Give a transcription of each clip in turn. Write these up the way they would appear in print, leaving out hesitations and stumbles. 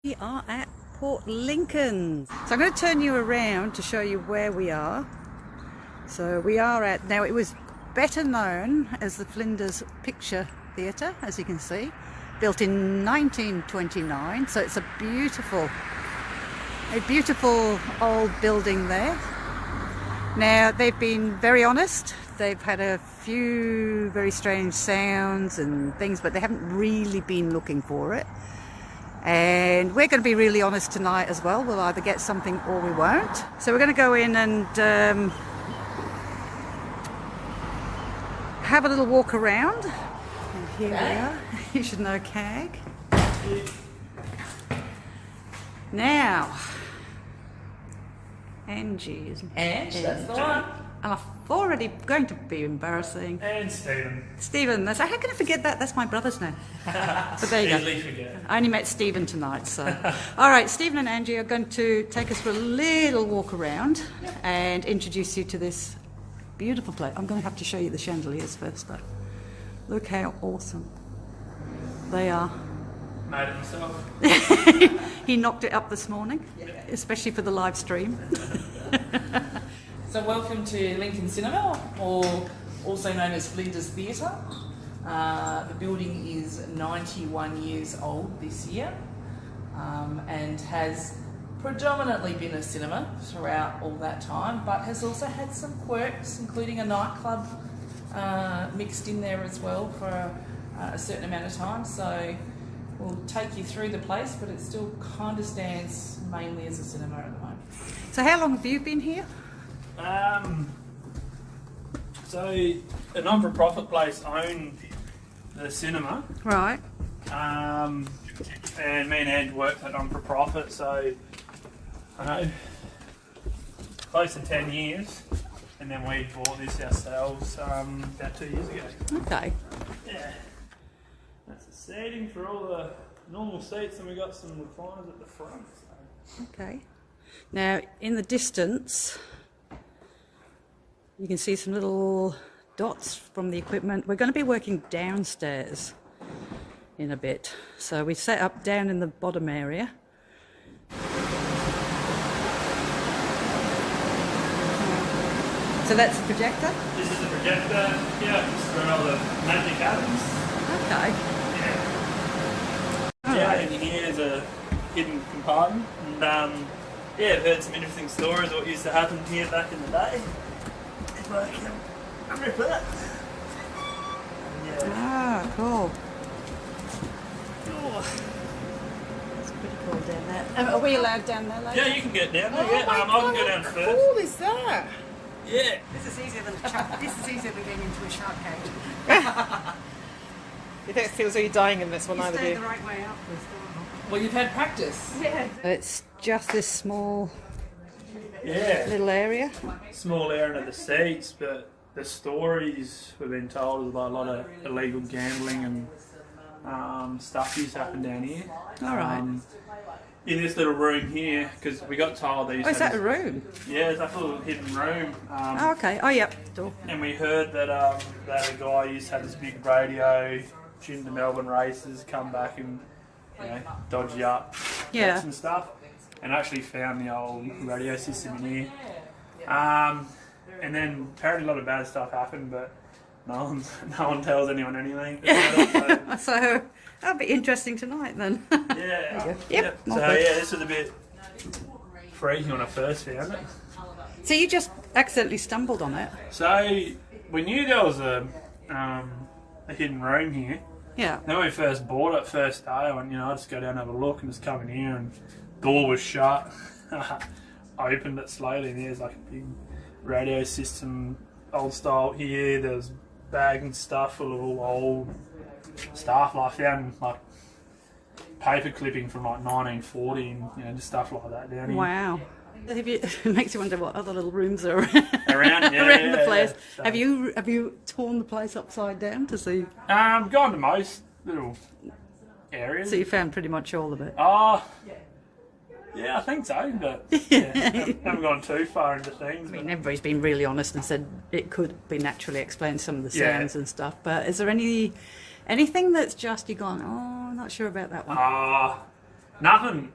We are at Port Lincoln. So I'm going to turn you around to show you where we are. So we are at, now it was better known as the Flinders Picture Theatre, as you can see, built in 1929. So it's a beautiful old building there. Now they've been very honest. They've had a few very strange sounds and things, but they haven't really been looking for it. And we're going to be really honest tonight as well. We'll either get something or we won't. So we're going to go in and have a little walk around. And here we are. You should know CAG. Now, Angie, isn't it? Ange, that's the one. And I'm already going to be embarrassing. And Stephen. Stephen, how can I forget that? That's my brother's name. But there you Easily forget. I only met Stephen tonight, so. All right, Stephen and Angie are going to take us for a little walk around and introduce you to this beautiful place. I'm going to have to show you the chandeliers first, though. Look how awesome they are. Made it himself. He knocked it up this morning, especially for the live stream. So welcome to Lincoln Cinema, or also known as Flinders Theatre. The building is 91 years old this year and has predominantly been a cinema throughout all that time, but has also had some quirks, including a nightclub mixed in there as well for a certain amount of time. So we'll take you through the place, but it still kind of stands mainly as a cinema at the moment. So how long have you been here? So a non-for-profit place owned the cinema. Right. And me and Ange worked at non-for-profit, so I know close to 10 years. And then we bought this ourselves about 2 years ago. Okay. Yeah. That's the seating for all the normal seats, and we got some recliners at the front. So. Okay. Now, in the distance, you can see some little dots from the equipment. We're going to be working downstairs in a bit. So we set up down in the bottom area. So that's the projector? This is the projector, yeah, it's for all the magic atoms. Okay. Yeah, and here's a hidden compartment. And yeah, I've heard some interesting stories of what used to happen here back in the day. If I can rip it. Yeah. Ah, cool. Oh. That's pretty cool down there. Are we allowed down there later? Yeah, you can get down there. Yeah, I can go down first. Cool is that? Yeah. This is easier than getting into a shark cage. You don't feel as though you're dying in this one, either, do Stay you? the right way up. Well, you've had practice. Yeah. It's just this small Yeah. little area. Small area of the seats, but the stories we've been told is about a lot of illegal gambling and stuff used to happen down here. All right. In this little room here, because we got told they used Oh, to is that a room? Yeah, it's like a little hidden room. Oh, okay. Oh, yep. Door. And we heard that that a guy used to have this big radio, tune the Melbourne races, come back and dodge you up, Yeah. and stuff, and actually found the old radio system in here. And then apparently a lot of bad stuff happened, but no one tells anyone anything. So that'll be interesting tonight then. Yeah. Yep. So yeah, this was a bit freaky when I first found it. So you just accidentally stumbled on it? So we knew there was a hidden room here. Yeah. Then when we first bought it, first day, I went, I'll just go down and have a look, and just come in here, and door was shut. I opened it slowly, and there's like a big radio system, old style here. There's bags and stuff full of all old stuff. Like I found like paper clipping from like 1940 and just stuff like that down here. Wow. It makes you wonder what other little rooms are Around, around the place. So, Have you torn the place upside down to see? gone to most little areas. So you found pretty much all of it. Yeah, I think so, but haven't gone too far into things. I mean, everybody's been really honest and said it could be naturally explained, some of the sounds and stuff. But is there anything that's just you gone, oh, I'm not sure about that one? nothing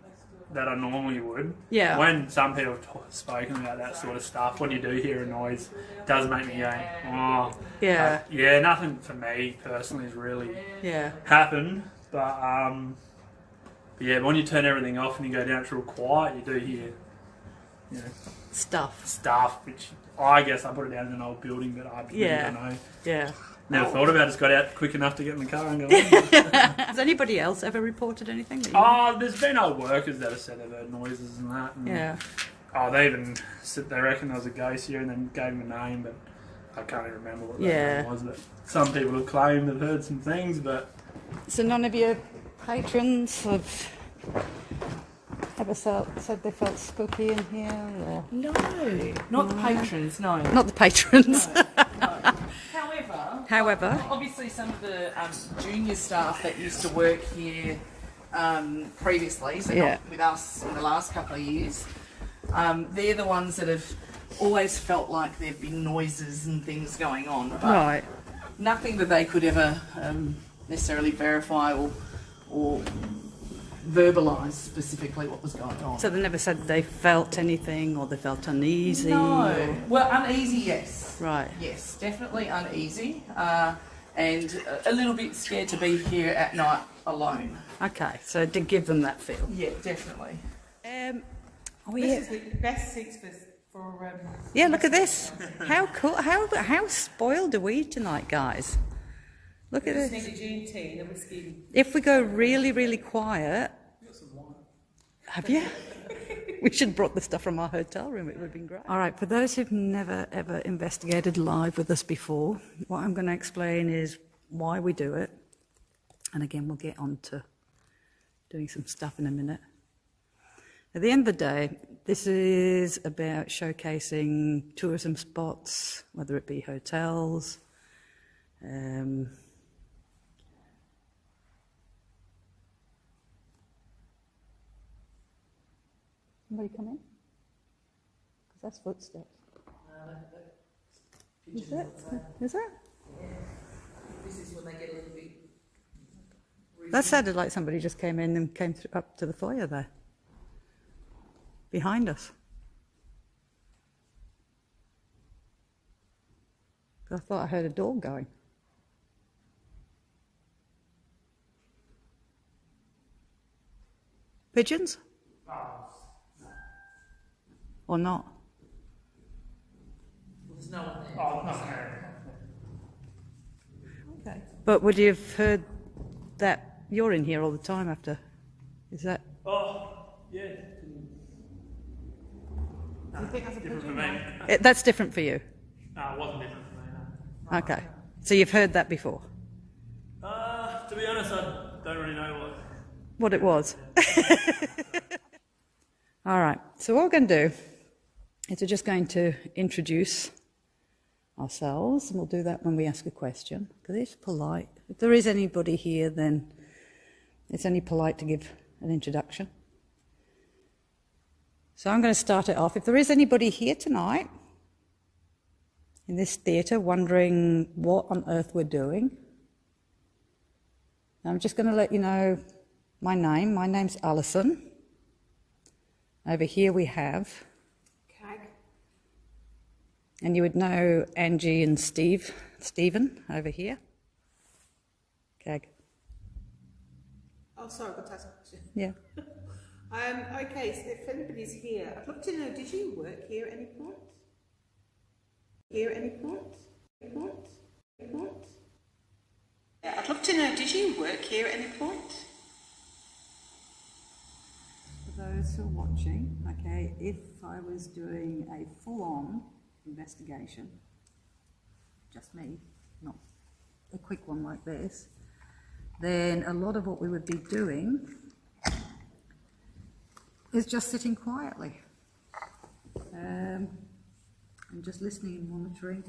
that I normally would. Yeah. When some people have spoken about that sort of stuff, when you do hear a noise, it does make me go, oh. Yeah. But yeah, nothing for me personally has really Yeah. happened. But yeah, when you turn everything off and you go down, it's real quiet. You do hear, you know, stuff, which I guess I put it down in an old building, but I really don't know. Yeah. Never thought about it. Just got out quick enough to get in the car and go. Has anybody else ever reported anything? That you know? There's been old workers that have said they've heard noises and that. And, Yeah. they even said they reckon there was a ghost here and then gave him a name, but I can't even remember what that Yeah. name was. But some people have claimed they've heard some things, but So none of your patrons have ever said they felt spooky in here? Or? No, not the patrons, no. Not the patrons. No. However, obviously some of the junior staff that used to work here previously, so Yeah. not with us in the last couple of years, they're the ones that have always felt like there have been noises and things going on, but right. nothing that they could ever necessarily verify or verbalise specifically what was going on. So they never said they felt anything or they felt uneasy? No. or- Well, uneasy, yes. Right. Yes, definitely uneasy, and a little bit scared to be here at night alone. Okay, so it did give them that feel. Yeah, definitely. This is the best seats for Yeah, look at this. How cool. How spoiled are we tonight, guys? Look at this. tea, the whiskey. If we go really, really quiet... Have you? We should have brought the stuff from our hotel room. It would have been great. All right, for those who've never, ever investigated live with us before, what I'm going to explain is why we do it. And again, we'll get on to doing some stuff in a minute. At the end of the day, this is about showcasing tourism spots, whether it be hotels, somebody come in? Because that's footsteps. Is it? Is it? This is when they get a little bit... That sounded like somebody just came in and came up to the foyer there. Behind us. I thought I heard a door going. Pigeons? Or not? There's no one there. Okay. But would you have heard that you're in here all the time after? Is that? Yeah. Do you think that's a Different for pigeon? me. That's different for you? No, it wasn't different for me, no. Okay. So you've heard that before? To be honest, I don't really know What it was? All right. So what we're going to do is we're just going to introduce ourselves, and we'll do that when we ask a question, because it's polite. If there is anybody here, then it's only polite to give an introduction. So I'm going to start it off. If there is anybody here tonight in this theatre wondering what on earth we're doing, I'm just going to let you know my name. My name's Alison. Over here we have... Cag. And you would know Angie and Stephen over here. Cag. Oh, sorry, I've got to ask a question. Yeah. Okay, so if anybody's here, I'd love to know, did you work here at any point? Here at any point? Yeah, I'd love to know, did you work here at any point? For those who are watching, okay, if I was doing a full-on investigation, just me, not a quick one like this, then a lot of what we would be doing is just sitting quietly and just listening and monitoring.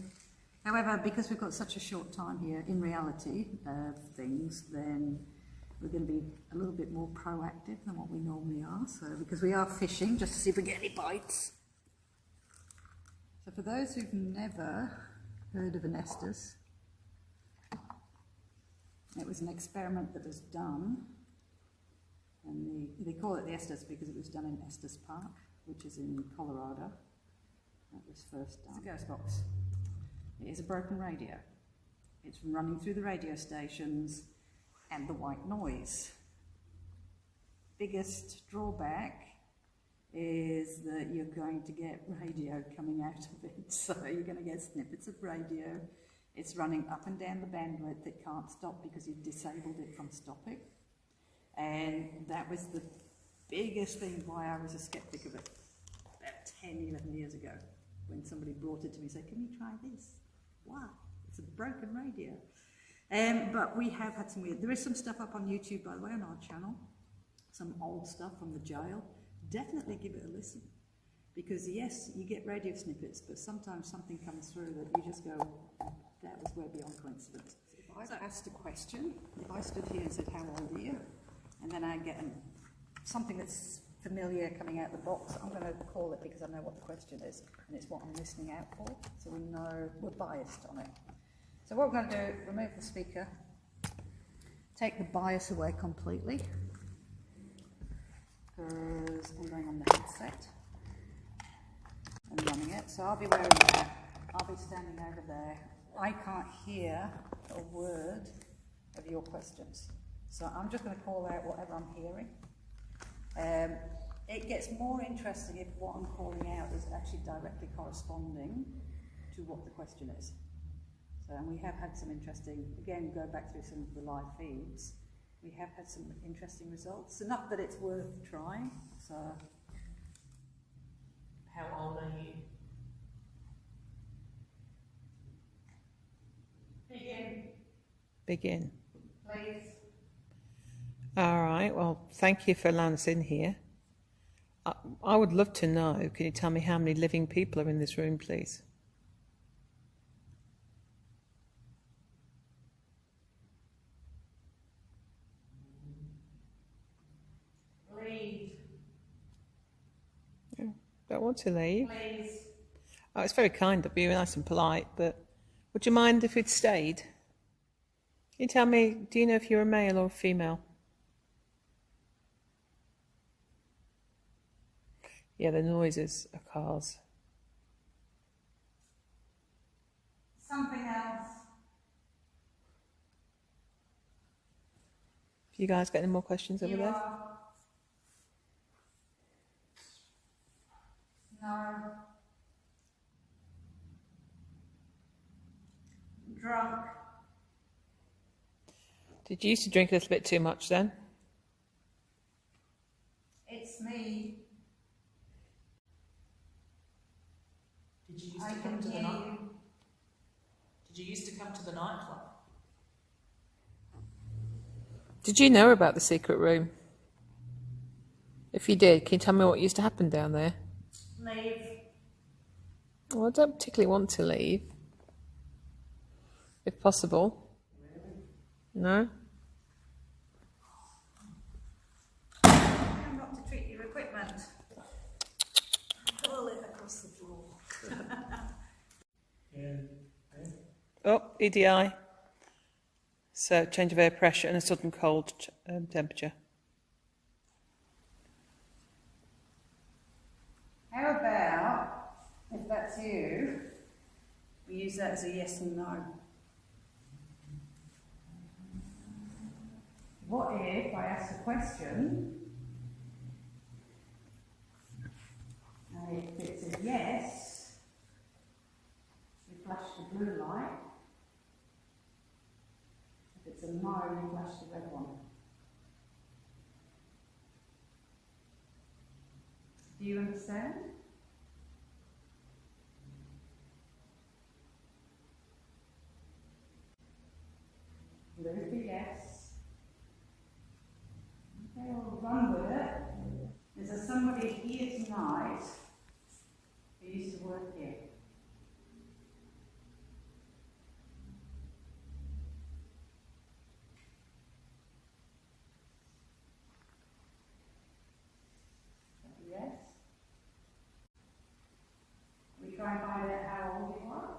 However, because we've got such a short time here, in reality of things, then we're going to be a little bit more proactive than what we normally are. So, because we are fishing, just to see if we get any bites. So for those who've never heard of an Estes, it was an experiment that was done And they call it the Estes because it was done in Estes Park, which is in Colorado. That was first done. It's a ghost box. It is a broken radio. It's running through the radio stations and the white noise. Biggest drawback is that you're going to get radio coming out of it. So you're going to get snippets of radio. It's running up and down the bandwidth. It can't stop because you've disabled it from stopping. And that was the biggest thing why I was a skeptic of it about 10, 11 years ago, when somebody brought it to me and said, can you try this? Wow, it's a broken radio. But we have had some weird, there is some stuff up on YouTube, by the way, on our channel, some old stuff from the jail. Definitely give it a listen. Because yes, you get radio snippets, but sometimes something comes through that you just go, that was way beyond coincidence. If I asked a question, if I stood here and said, how old are you? And then I get something that's familiar coming out the box, I'm going to call it because I know what the question is, and it's what I'm listening out for, so we know we're biased on it. So what we're going to do, remove the speaker, take the bias away completely, because I'm going on the headset and running it, so I'll be wearing that, I'll be standing over there. I can't hear a word of your questions, so I'm just going to call out whatever I'm hearing. It gets more interesting if what I'm calling out is actually directly corresponding to what the question is. So, and we have had some interesting, again, go back through some of the live feeds, we have had some interesting results, enough that it's worth trying. So, How old are you? Begin. please. All right, well, thank you for allowing us in here. I would love to know, can you tell me how many living people are in this room, please? Leave, Don't want to leave. please. Oh, it's very kind of you, nice and polite, but would you mind if we'd stayed? Can you tell me, do you know if you're a male or a female? Yeah, the noises are cars. Something else. You guys got any more questions over You there? are. No. Drunk. Did you used to drink a little bit too much then? It's me. Did you used I to come can to the hear night? you. Did you used to come to the nightclub? Did you know about the secret room? If you did, can you tell me what used to happen down there? Leave. Well, I don't particularly want to leave. If possible. No? How not to treat your equipment. Hurl it across the floor. Oh, EDI. So, change of air pressure and a sudden cold temperature. How about, if that's you, we use that as a yes and no. What if I ask a question, and if it's a yes, we flash the blue light. If it's a no, we flash the red one. Do you understand? Blue for yes. Okay, we'll run with it. Is there somebody here tonight who used to work here? Yes. We try and find out how old you are.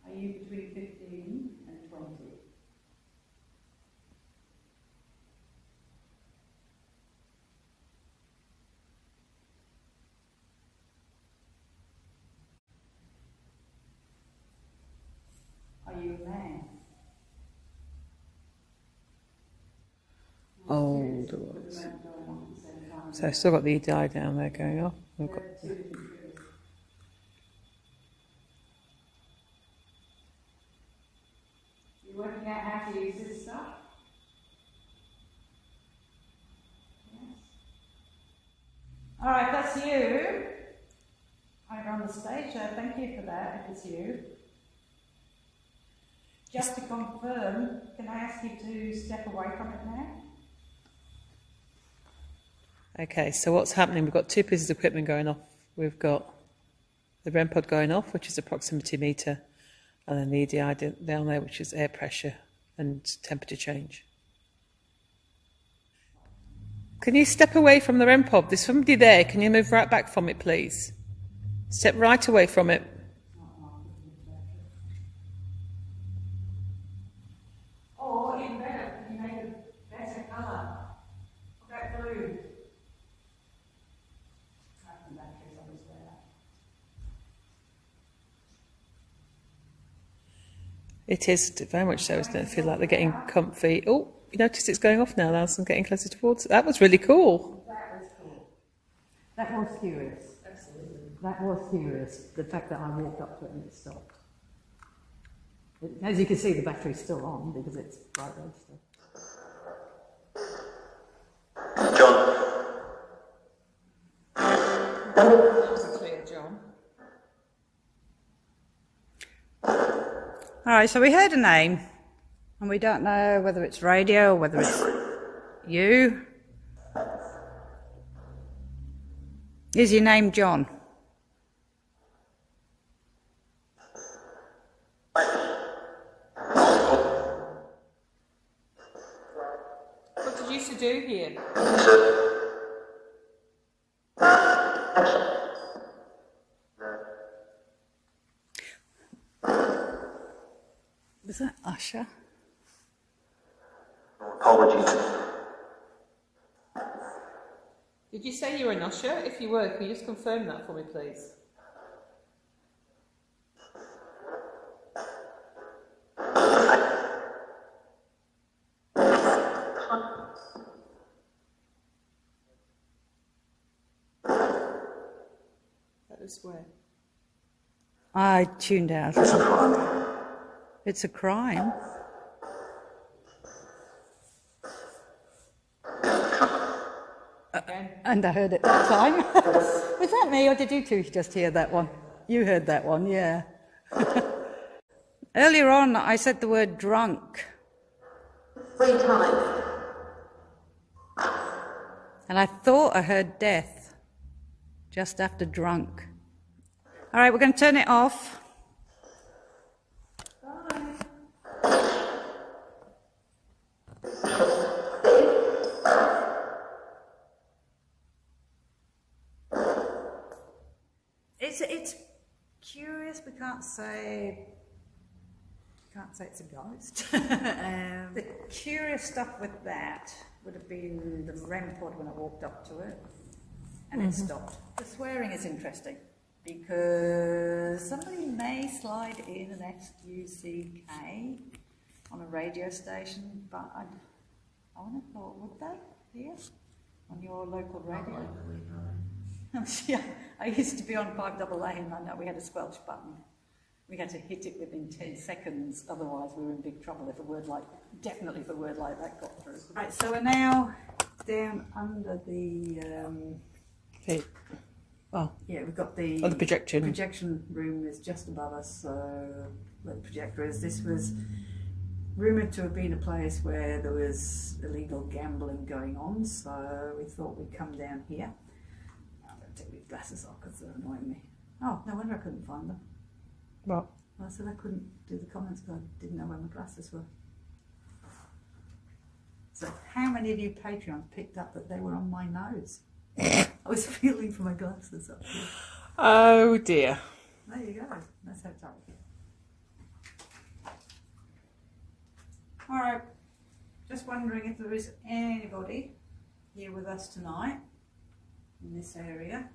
Are you between 15 and 20? you man. Old was. So I've still got the EDI down there going off. We've got You working out how to use this stuff? Yes. All right, that's you. Over on the stage, thank you for that, if it's you. Just to confirm, can I ask you to step away from it now? Okay, so what's happening? We've got two pieces of equipment going off. We've got the REM pod going off, which is a proximity meter, and then the EDI down there, which is air pressure and temperature change. Can you step away from the REM pod? There's somebody there. Can you move right back from it, please? Step right away from it. Or even better, can you make a better colour? What about blue? It is very much so, isn't it? I feel like they're getting comfy. Oh, you notice it's going off now, Alison, getting closer towards it. That was really cool. That was cool. That was curious. Absolutely. That was curious, the fact that I walked up to it and it stopped. As you can see, the battery's still on because it's bright red still. John. That was a clear John. All right, so we heard a name, and we don't know whether it's radio or whether it's you. Is your name John? What did you used to do here? Was that Usher? Apologies. Did you say you were an usher? If you were, can you just confirm that for me, please? That is where. I tuned out. It's a crime. And I heard it that time. Was that me or did you two just hear that one? You heard that one, yeah. Earlier on I said the word drunk. 3 times. And I thought I heard death just after drunk. All right, we're going to turn it off. It's curious. We can't say it's a ghost. The curious stuff with that would have been the REM pod when I walked up to it, and it stopped. The swearing is interesting because somebody may slide in an FUCK on a radio station, but I wouldn't have thought, would they here on your local radio? Yeah, I used to be on 5AA and I know we had a squelch button. We had to hit it within 10 seconds, otherwise we were in big trouble if a word like that got through. Right, so we're now down under the yeah, we've got the projection. Projection room is just above us, so where the projector is. This was rumoured to have been a place where there was illegal gambling going on, so we thought we'd come down here. I'm going to take these glasses off because they're annoying me. Oh, no wonder I couldn't find them. What? Well, I said I couldn't do the comments because I didn't know where my glasses were. So how many of you Patreons picked up that they were on my nose? I was feeling for my glasses up here. Oh dear. There you go. That's how it's up. All right. Just wondering if there is anybody here with us tonight in this area.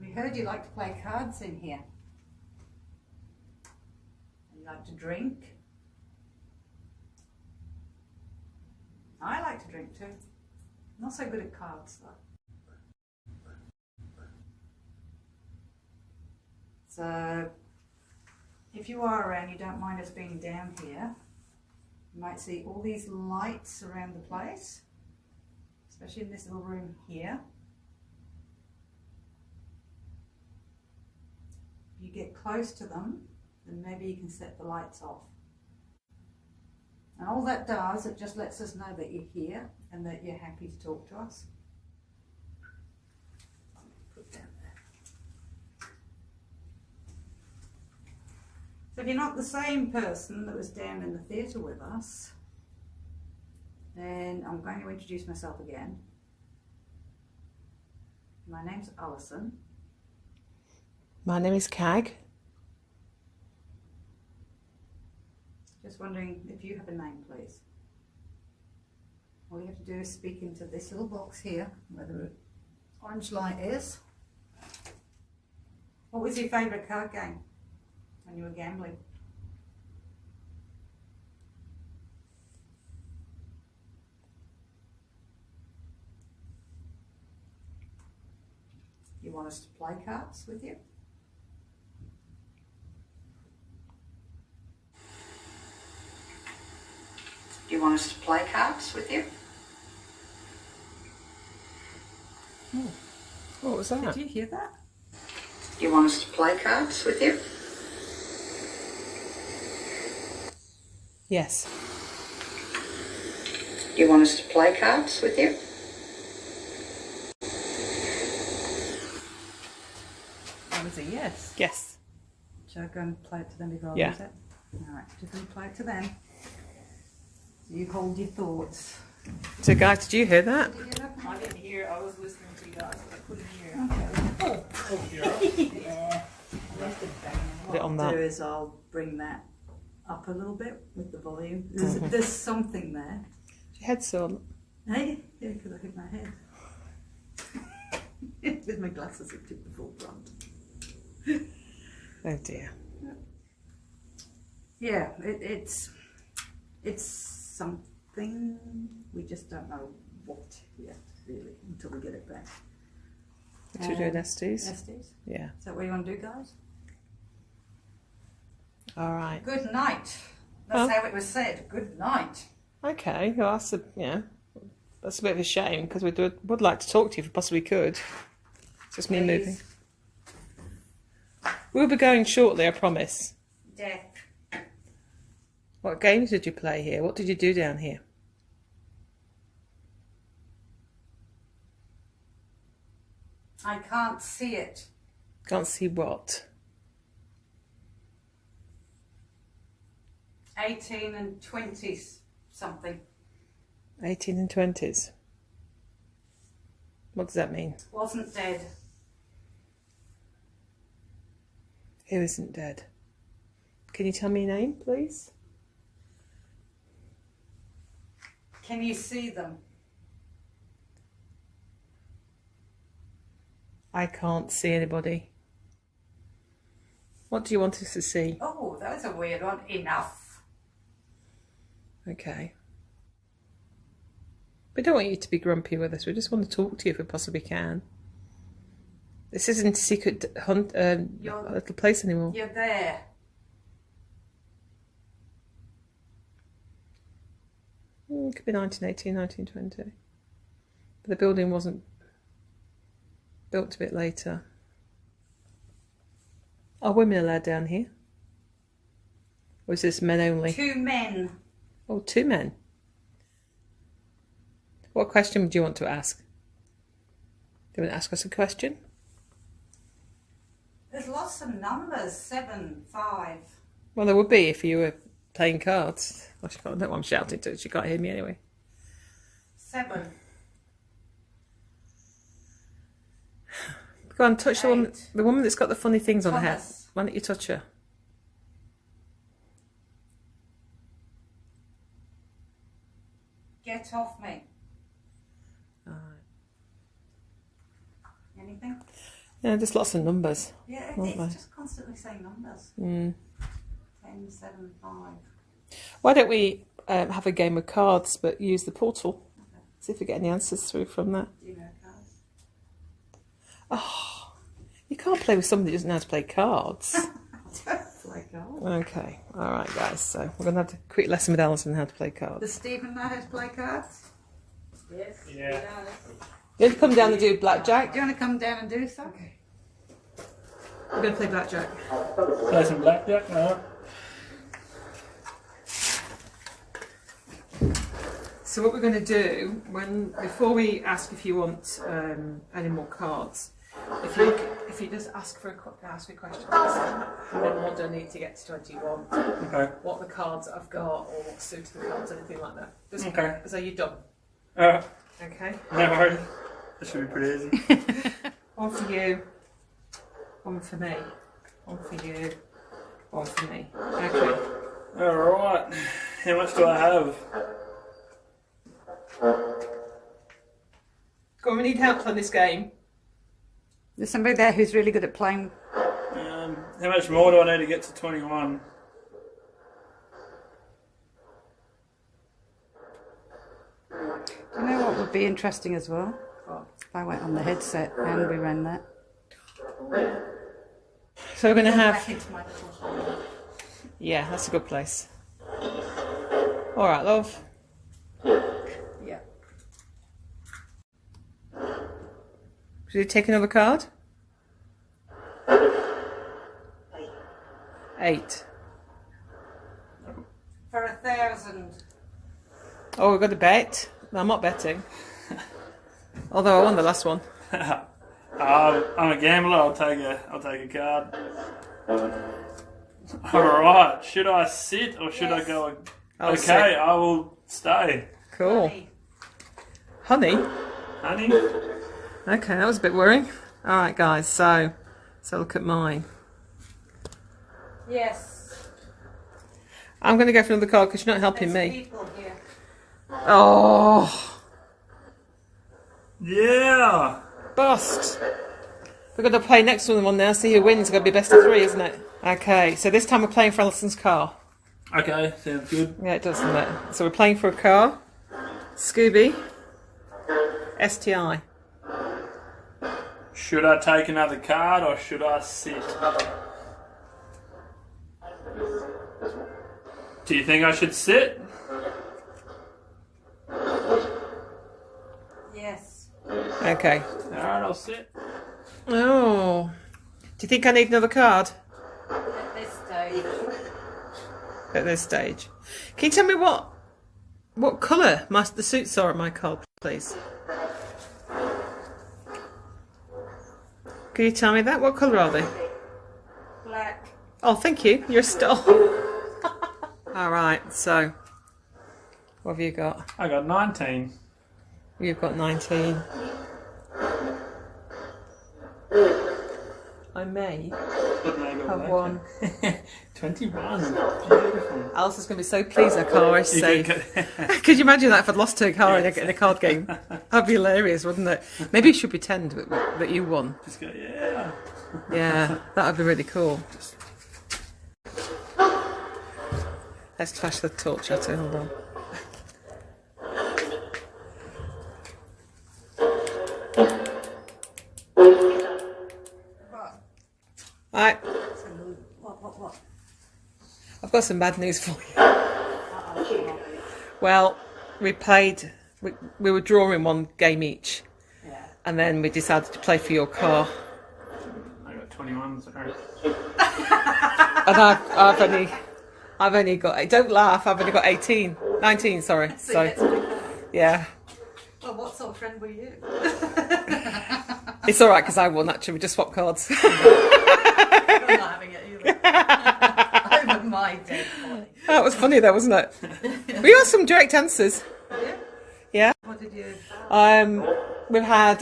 We heard you like to play cards in here. Like to drink. I like to drink too. Not so good at cards though. So if you are around, you don't mind us being down here, you might see all these lights around the place, especially in this little room here. If you get close to them, then maybe you can set the lights off. And all that does, it just lets us know that you're here and that you're happy to talk to us. Put down there. So if you're not the same person that was down in the theatre with us, then I'm going to introduce myself again. My name's Alison. My name is Cag. Just wondering if you have a name, please. All you have to do is speak into this little box here, where the orange light is. What was your favourite card game when you were gambling? You want us to play cards with you? Do you want us to play cards with you? What was that? Did you hear that? Do you want us to play cards with you? Yes. Do you want us to play cards with you? That was a yes. Yes. Shall I go and play it to them before I Yeah. lose it? Alright, just going to play it to them. You hold your thoughts. So, guys, did you hear that? Did you hear that? I didn't hear. I was listening to you guys, but I couldn't hear. Yeah. Put it on What I'll that. do is I'll bring that up a little bit with the volume. There's something there. Your head's sore. Hey? Yeah, because I hit my head. With my glasses, it took the full brunt. Oh dear. Yeah, it's something. We just don't know what yet, really, until we get it back. What you doing, Estes? Estes? Yeah. Is that what you want to do, guys? All right. Good night. That's how it was said. Good night. Okay. Well, that's that's a bit of a shame because we would like to talk to you if we possibly could. It's just me Please. moving. We'll be going shortly, I promise. Death. What games did you play here? What did you do down here? I can't see it. Can't see what. 18 and 20s something. 18 and 20s. What does that mean? Wasn't dead. Who isn't dead? Can you tell me your name, please? Can you see them? I can't see anybody. What do you want us to see? Oh, that was a weird one. Enough. Okay. We don't want you to be grumpy with us. We just want to talk to you if we possibly can. This isn't secret hunt little place anymore. You're there. It could be 1918, 1920. But the building wasn't built a bit later. Are women allowed down here? Or is this men only? 2 men. Oh, 2 men. What question would you want to ask? Do you want to ask us a question? There's lots of numbers. 7, 5. Well, there would be if you were playing cards. Well, I don't know what I'm shouting to. She can't hear me anyway. 7. Go on, touch 8. the woman that's got the funny things on her head. Thomas. Why don't you touch her? Get off me. Alright. Anything? Yeah, just lots of numbers. Yeah, Aren't it's they? just constantly saying numbers. 10, 7, 5. Why don't we have a game of cards, but use the portal? See if we get any answers through from that. Do you know cards? Oh, you can't play with somebody who doesn't know how to play cards. Play cards. Okay, all right, guys. So we're going to have a quick lesson with Alison on how to play cards. Does Stephen know how to play cards? Yes. Yeah. You want to come down and do blackjack? Do you want to come down and do some? Okay. We're going to play blackjack. Play some blackjack, no? So what we're going to do, before we ask if you want any more cards, if you just ask a question, how many more do I need to get to 21? Okay. What the cards I've got, or what suit of the cards, anything like that. Just, Okay. So you're done. Okay. No worries. That should be pretty easy. One for you. One for me. One for you. One for me. Okay. Alright. How much do I have? Go on, we need help on this game. There's somebody there who's really good at playing. How much more do I need to get to 21? Do you know what would be interesting as well? If I went on the headset and we ran that. So we're going to have... Back into my little hole. Yeah, that's a good place. All right, love. Yeah. Should you take another card? 8. For 1,000. Oh, we've got a bet. No, I'm not betting. Although I won the last one. I'm a gambler. I'll take a card. Alright, should I sit or should I go? I'll Okay, sit. I will stay. Cool. Honey. Honey? Honey? Okay, that was a bit worrying. All right, guys, so look at mine. Yes. I'm going to go for another card because you're not helping There's me. people here. Oh, Yeah! bust. We're going to play next one now, see who wins. It's going to be best of 3, isn't it? Okay, so this time we're playing for Alison's car. Okay, sounds good. Yeah, it does, doesn't it? So we're playing for a car. Scooby. STI. Should I take another card or should I sit? Do you think I should sit? Yes. Okay. Alright, I'll sit. Oh. Do you think I need another card At this stage. at this stage? Can you tell me what colour the suits are at my card, please? Can you tell me that? What colour are they? Black. Oh, thank you. You're a star. All right. So, what have you got? I got 19. You've got 19. I may have one. 21. Beautiful. Alice is going to be so pleased her car is safe. Could you imagine that if I'd lost her car in a card game? That'd be hilarious, wouldn't it? Maybe you should pretend that you won. Just go, yeah. Yeah, that would be really cool. Let's flash the torch at her. Hold on. Right. What? I've got some bad news for you. Well, we were drawing one game each. Yeah. And then we decided to play for your car. I got 21, sorry. And I've only got, don't laugh, I've only got 19, sorry. So, yeah. Well, what sort of friend were you? It's alright because I won actually, we just swapped cards. I'm not having it either. Over my dead body. That was funny though, wasn't it? We got some direct answers. Yeah? Yeah. What did you... I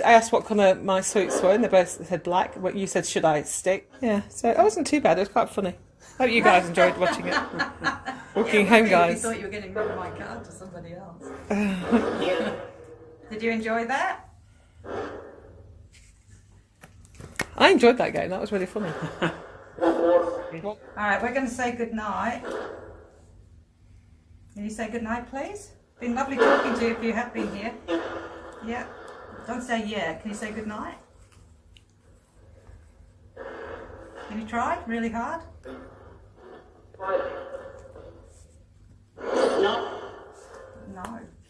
asked what colour my suits were and they both said black. What you said, should I stick? Yeah, so it wasn't too bad, it was quite funny. Hope you guys enjoyed watching it. Walking home, guys. You thought you were getting rid of my card to somebody else. Did you enjoy that? I enjoyed that game, that was really funny. Alright, we're going to say good night. Can you say good night, please? Been lovely talking to you if you have been here. Yeah. Don't say yeah. Can you say good night? Can you try really hard? No.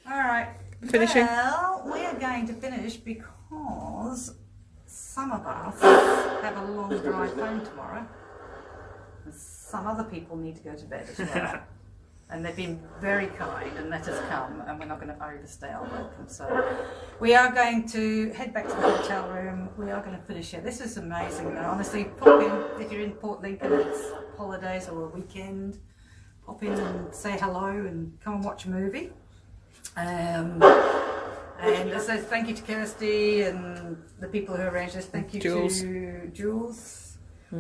Alright. Finishing? Well, we are going to finish because some of us have a long drive home tomorrow. And some other people need to go to bed as well. And they've been very kind and let us come, and we're not going to overstay our welcome. So we are going to head back to the hotel room. We are going to finish here. This is amazing, though. Honestly, pop in if you're in Port Lincoln, it's holidays or a weekend. Pop in and say hello and come and watch a movie. And so thank you to Kirsty and the people who arranged this. Thank you to Jules.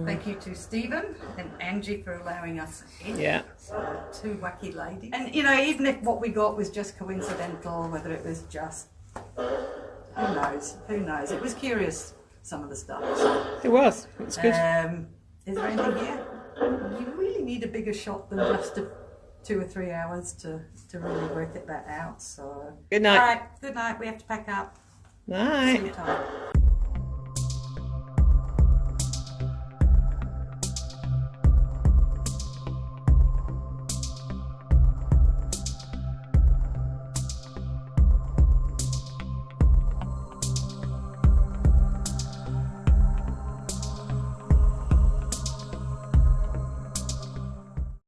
Thank you to Stephen and Angie for allowing us in. Yeah. So, two wacky ladies. And you know, even if what we got was just coincidental, whether it was just, who knows? Who knows? It was curious, some of the stuff. So, It was. It's good. is there anything here? You really need a bigger shot than just 2 or 3 hours to really work that out. So Good night. All right. Good night. We have to pack up. Night. See you time.